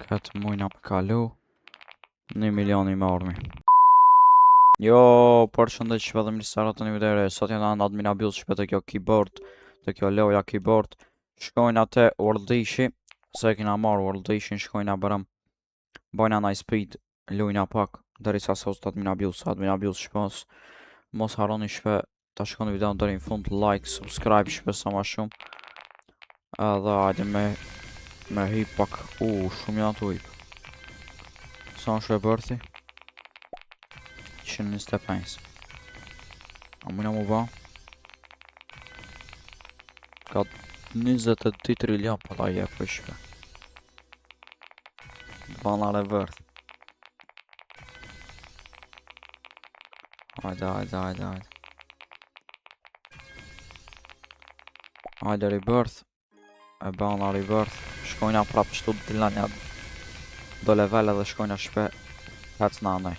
Këtë mujna për kalu 1 milion i marmi. Jo, përshëndet që vedhëm listarat të një videre. Sot janë në admin abuse që të kjo keyboard, të kjo loja keyboard. Shkojnë atë worldishi, se kina marrë worldishin, shkojnë a bërëm. Bojna na speed, lujna pak, derisa sot të admin abuse shpos. Mos haroni shpe ta shkoni videon deri në fund, like, subscribe shpe sa ma shumë. Edhe hajde me hip pak, shumë janë të hip. Sa në shpe bërthi? 125. A mujna mu ba? Ka 22 trilion pa da je për shpe. Banare vërth. Hajde. Hajde rebirth. E bana rebirth. Shkojna prap shtu të dilan ja do level edhe shkojna shpe hec në anej.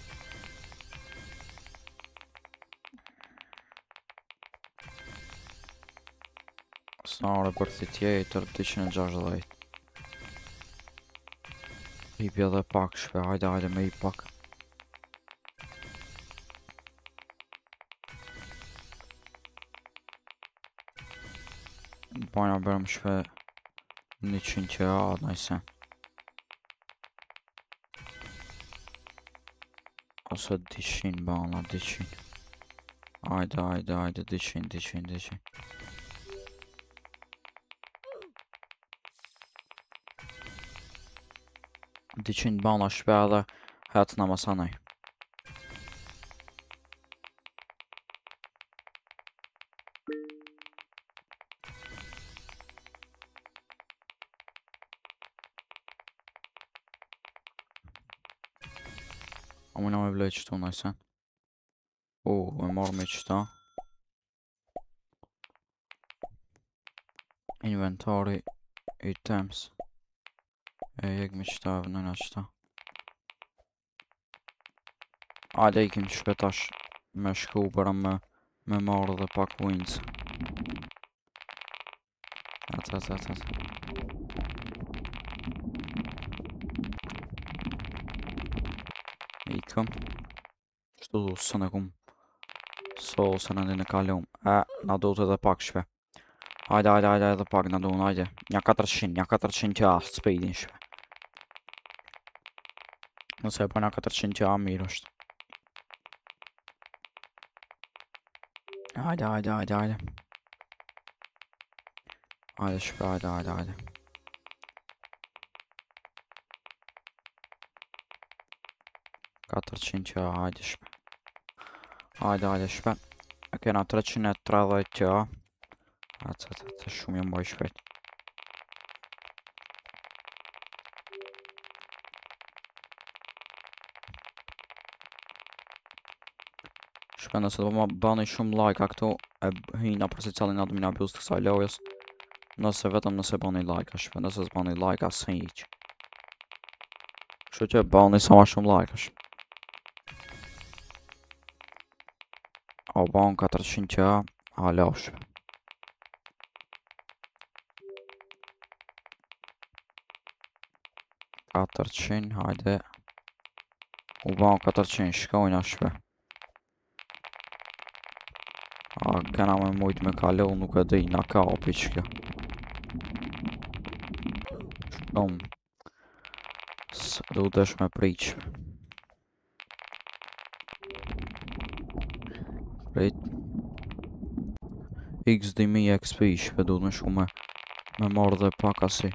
Sa në rebirthi tjetër 260. Hipi edhe pak shpe, hajde me hip pak. Bajna bërëm shpe 100 që najse. Ose 200 bana, 200. Hajde, 200. 200 bana shpe edhe hec në masanaj. A mujna me blej qëtu najse. E marrë me qëta. Inventory, items. E jek me qëta, vënëna qëta. Hajde ikim shpetash me shku për me marrë dhe pak wins. Atë. Ikëm. Shtu së në kum. Se në ndi në kalum. Na do të edhe pak shpe. Hajde edhe pak na do në hajde. Nja 400 që speedin shpe. Nëse e përna 400 që mirë është. Hajde. Hajde shpe, hajde. Hajde shpe. Hajde shpe. E kena 330 që. Atë shumë jam boj shpet. Shpe nëse do më bani shumë like a këtu, e hina për si cilin admin abuse të kësaj lojës. Nëse bani like a shpe, nëse s'bani like a së hiq. Kështu që bani sa ma shumë like a shpe. O ban 400 që, hala shpe. 400, hajde. U ban 400, shkojna shpe. Kena me mujt me kalu, nuk e di, na ka opi që kjo. Shkom. Du të është me priq. Prit. XD1000 XP shpe du të me shku me marrë dhe pak asi.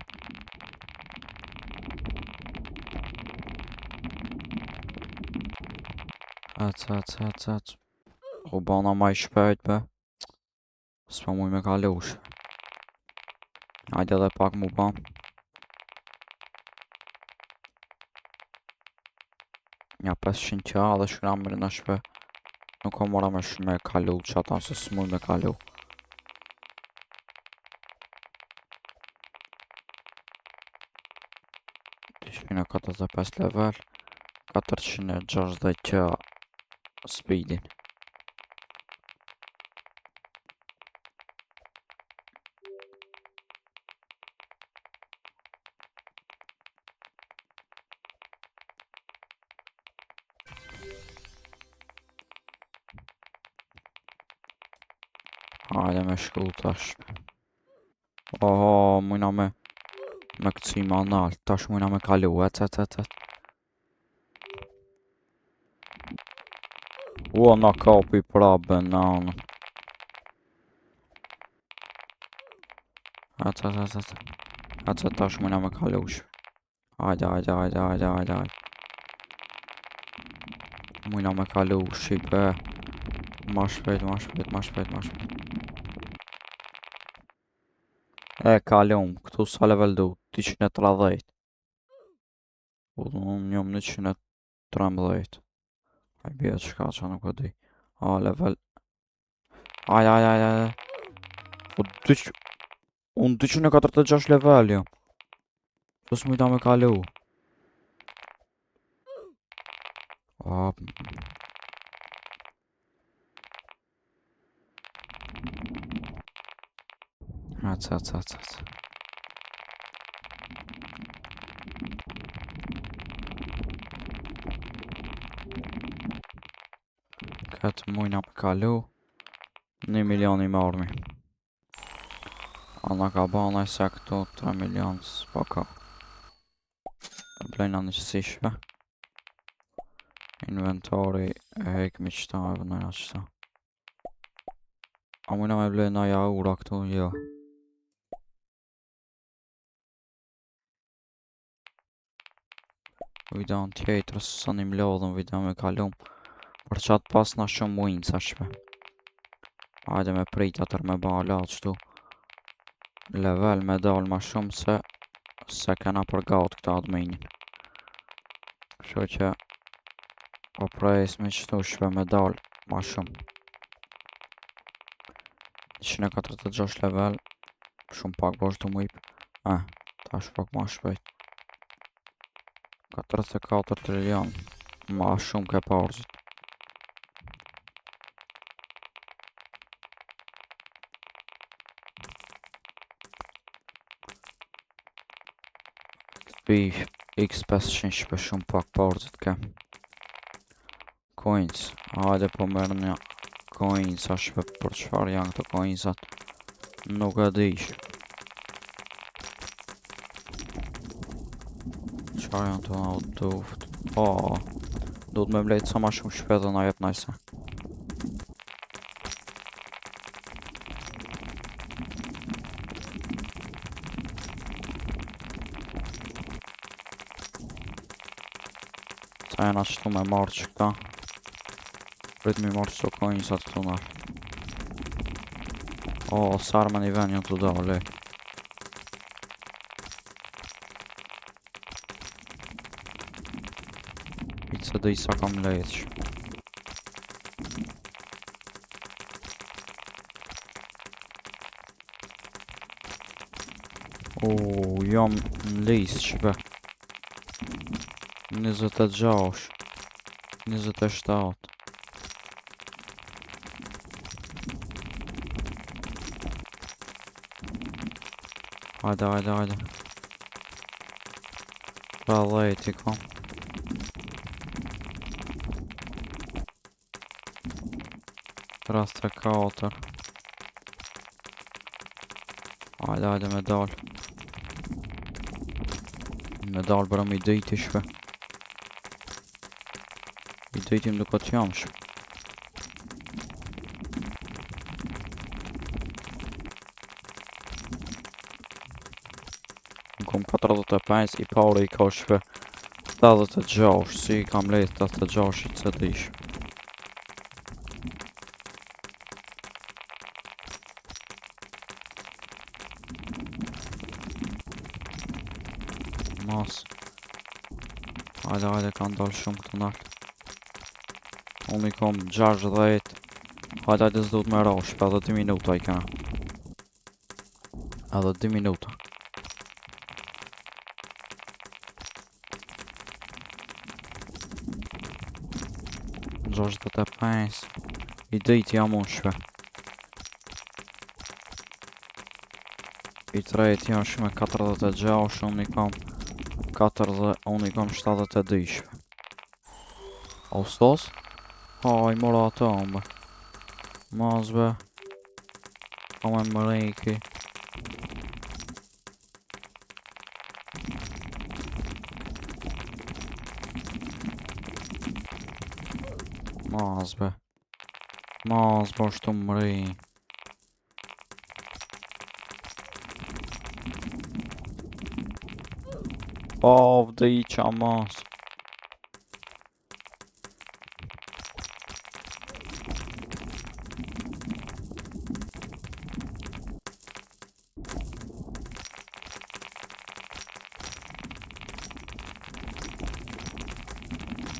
Atë. U bana ma i shpejt be. S'pa muj me kalu shpe. Hajde edhe pak mu ban. Nja 500 qa dhe shkram mërë në shpe. Nuk o mora me kalu që ata se s'muj me kalu. Shpina 45 level. 460 qa speedin. Hajde me shku tash. Oho, mujna me këtësi ma nalt. Tash mujna me kalu, et. Ua, na kapi prabe, nanë. Et, tash mujna me kalu shpe. Hajde. Mujna me kalu shqipe. Ma shpejt. Kalum, këtu sa level du? 230. Unë jom 113. Haj bje qka që nuk e di. Level. Hajde. Unë 246 level jom. Qës mujta me kalu? Et. Këtë mujna me kalu. 1 milion I marmi. Ana ka bana se këtu 3 milion s'pa ka. Blejna një qësishve. Inventori e hekmi qëta e vënajna qëta. A mujna me blejna ja ura këtu? Jo. Videon tjetër së një mlodhën video me kalum. Për qatë pas na shumë mujnë sa shpe. Hajde me prit atër me ba alat qëtu. Level me dal ma shumë se kena përgat këta adminin. Kështu që po prejs me qëtu shpe me dal ma shumë. 146 level. Shumë pak bashkë të mujp. Tash pak ma shpejt. 44 trilion. Ma shumë ke parëgjit. Beef X500 shpe shumë pak parëgjit ke. Coins. Hajde po mërë një coins a shpe për qëfar janë këto coinsat. Nuk e dish. Qëfar janë të nga duft. Do të me mlejtë sa ma shumë shpet dhe na jep najse. Sa jena qëtu me marrë që këta. Prit mi marrë qëto coinsat këtu nërë. Sarë me një ven jënë të dole. Se dhe sa kam lejtë. Jam në listë shpe. 26 27. Hajde. Pra dhejt I kom. Rast 4. Hajde me dal. Me dal bërëm I dejti shpe. I dejtim duke të jam shpe. Në kom 45 I pare I ka shpe 86. Si I kam lejt 86 I të dish. Mas. Hajde ka ndalë shumë këtë nalt. Unë I kom 60. Hajde s'do të me rash, pa edhe 2 minuta I kena. Edhe 2 minuta. Gjashtë të pens. I dhejt jam unë shpe. I trejt jam shme 46. Unë I kom 4 unë I kom 72 shpe. Ostos? I mora ato më. Mazbe. Po me mërej ki. Mos be. Mos bo shtu mërej. Po vde I qa mos.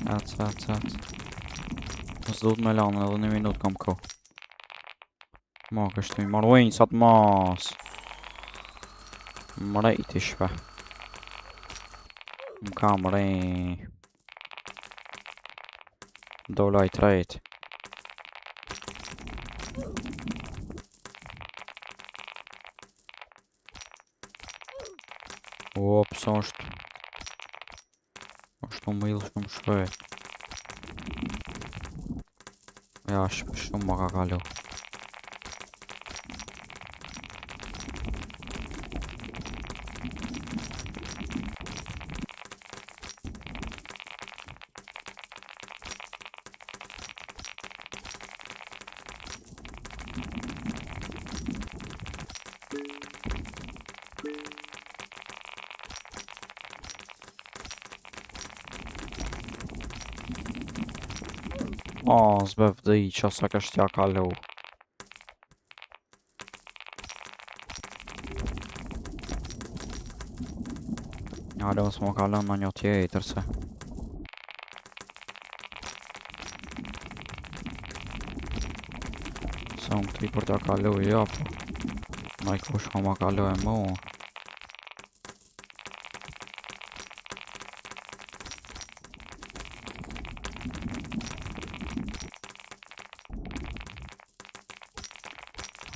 Ec. Mos duhet me lanë edhe 1 minut kam ko. Ma kështu I marrojnë sa të mas. Mrejt I shpe. M'ka mrej. Dola I trejt. Pse është. është umil shumë shpejt. Ja, shumë ma ka kalu. Zbe vde I qa sa kështë ja kalu. Hajde mos më kalon në një tjetër se. Se unë këti për të kalu ja po. Në I kush më kalu e mu.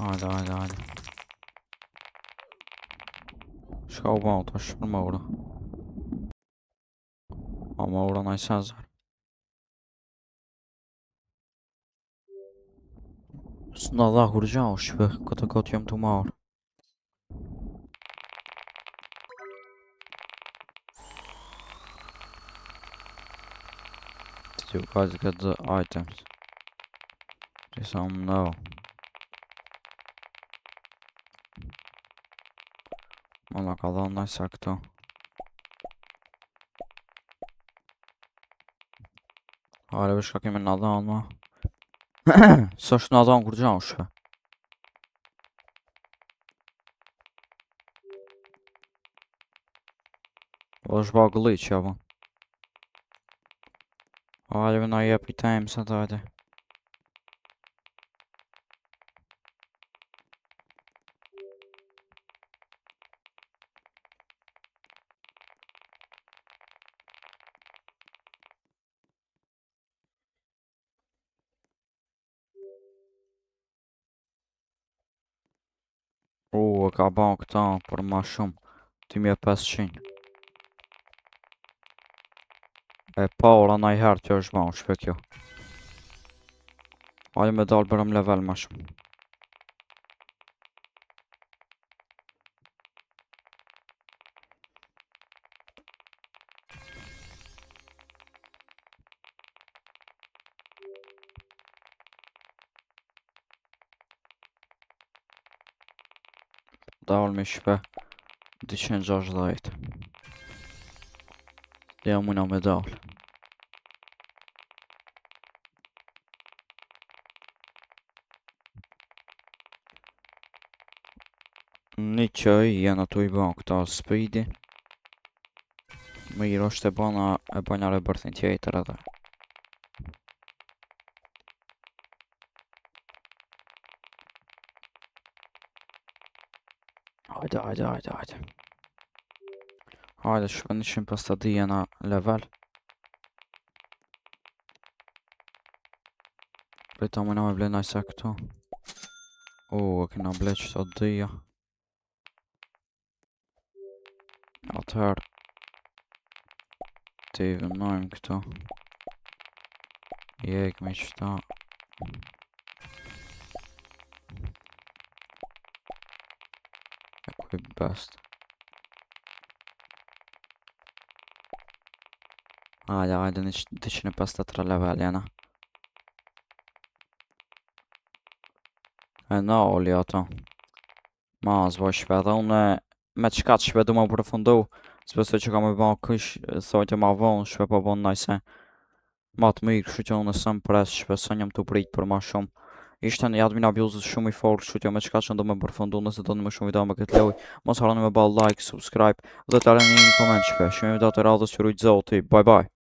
Hajde. Shka u bau tash për më ura. A më ura në I Cezar. S'na dha kur gja u shpe, këtë këtë jem të marrë. You guys get the items. This no. Ona ka dhënë nëse këto. Hajde vesh ka kemi në dhënë ma. S'është në dhënë kur gjanë shpe. O është ba glitch ja ba. Hajde na jep I time sa të hajde. E ka ba këta për ma shumë. 2500. E para na I herë që është ba shpe kjo. Hajde me dalë bërëm level ma shumë. Dalë me shpe 260. Ja muna me dalë. Një qëj janë ato I ban këta speedi. Mirë është e bana rebërthin tjetër edhe. Hajde. Hajde shpe 150 jena level. Prita mëna me blej najse këto. E kena blej qëto dhja. Atëherë. Ti vënojmë këto. Jek me qëta. Kuj best. Hajde 253 level jena. E na oli ato. Ma zboj shpeta, unë me qka të shpe du më përfundu. S'besoj që ka me ba kësh, thojtë ma vonë, shpe po bon najse. Ma të mirë, kështu që unë sëm pres, shpeson jam të prit për ma shumë. Ishte një admin abuzës shumë i forë, kështu që me qka që do me përfundu, nëse do në më shumë video me këtë loj. Mos harroni me ba like, subscribe, dhe të aleni një koment shpe. Shumë video të radhës që rujtë zoti, bye bye.